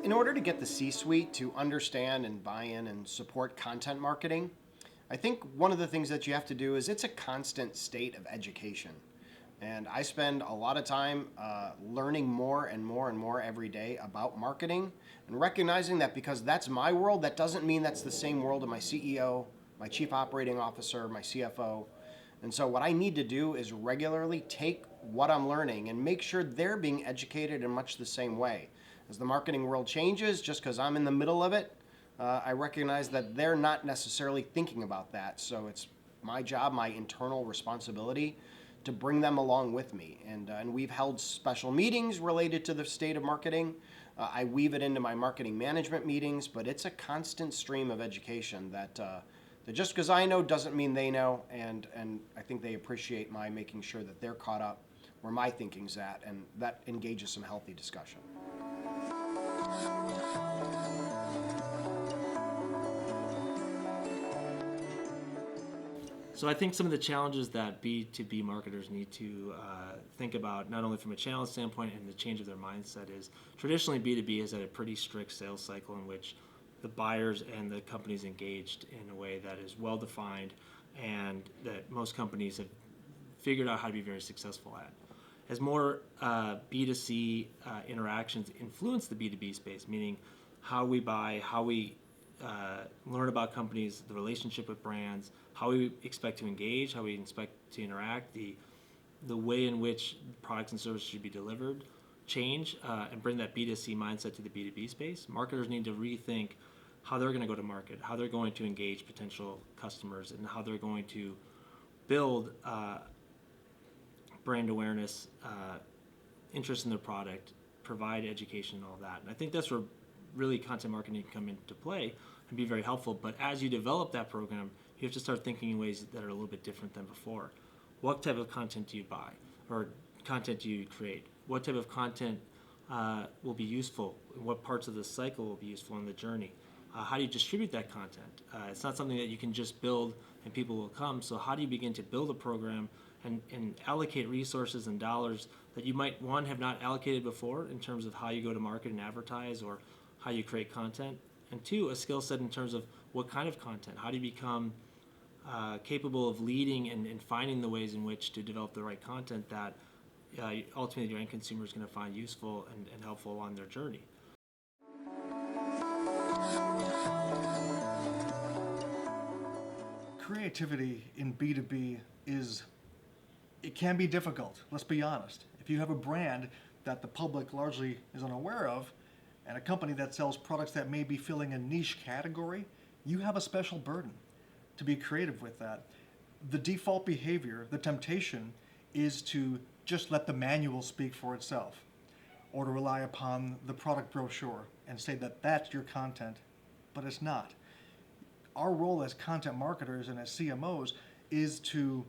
In order to get the C-suite to understand and buy in and support content marketing, I think one of the things that you have to do is it's a constant state of education. And I spend a lot of time learning more and more and more every day about marketing and recognizing that because that's my world, that doesn't mean that's the same world of my CEO, my chief operating officer, my CFO. And so what I need to do is regularly take what I'm learning and make sure they're being educated in much the same way. As the marketing world changes, just because I'm in the middle of it, I recognize that they're not necessarily thinking about that. So it's my job, my internal responsibility to bring them along with me. And we've held special meetings related to the state of marketing. I weave it into my marketing management meetings, but it's a constant stream of education that just because I know doesn't mean they know. And I think they appreciate my making sure that they're caught up where my thinking's at, and that engages some healthy discussion. So I think some of the challenges that B2B marketers need to think about, not only from a challenge standpoint and the change of their mindset, is traditionally B2B has had a pretty strict sales cycle in which the buyers and the companies engaged in a way that is well defined and that most companies have figured out how to be very successful at. As more B2C interactions influence the B2B space, meaning how we buy, how we learn about companies, the relationship with brands, how we expect to engage, how we expect to interact, the way in which products and services should be delivered, change and bring that B2C mindset to the B2B space. Marketers need to rethink how they're going to go to market, how they're going to engage potential customers, and how they're going to build brand awareness, interest in their product, provide education and all that. And I think that's where really content marketing can come into play and be very helpful. But as you develop that program, you have to start thinking in ways that are a little bit different than before. What type of content do you buy or content do you create? What type of content will be useful? What parts of the cycle will be useful in the journey? How do you distribute that content? It's not something that you can just build and people will come. So how do you begin to build a program and allocate resources and dollars that you might, one, have not allocated before in terms of how you go to market and advertise or how you create content, and two, a skill set in terms of what kind of content. How do you become capable of leading and finding the ways in which to develop the right content that ultimately your end consumer is going to find useful and helpful on their journey. Creativity in B2B it can be difficult, let's be honest. If you have a brand that the public largely is unaware of, and a company that sells products that may be filling a niche category, you have a special burden to be creative with that. The default behavior, the temptation, is to just let the manual speak for itself, or to rely upon the product brochure and say that that's your content, but it's not. Our role as content marketers and as CMOs is to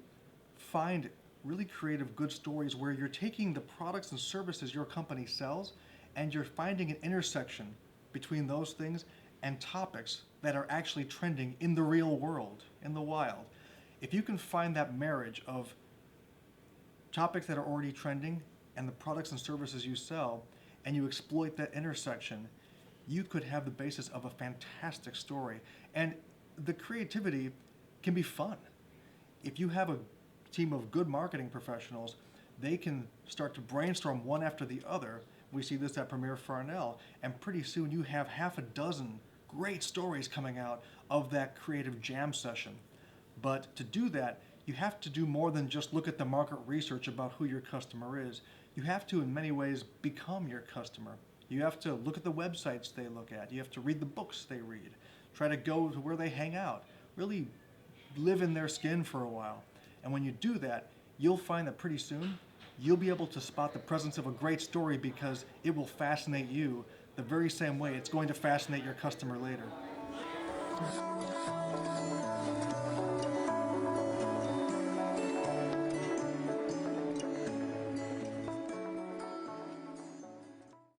find really creative, good stories where you're taking the products and services your company sells and you're finding an intersection between those things and topics that are actually trending in the real world, in the wild. If you can find that marriage of topics that are already trending and the products and services you sell, and you exploit that intersection, you could have the basis of a fantastic story. And the creativity can be fun. If you have a team of good marketing professionals, they can start to brainstorm one after the other. We see this at Premier Farnell, and pretty soon you have half a dozen great stories coming out of that creative jam session. But to do that, you have to do more than just look at the market research about who your customer is. You have to, in many ways, become your customer. You have to look at the websites they look at. You have to read the books they read. Try to go to where they hang out. Really live in their skin for a while. And when you do that, you'll find that pretty soon you'll be able to spot the presence of a great story because it will fascinate you the very same way it's going to fascinate your customer later.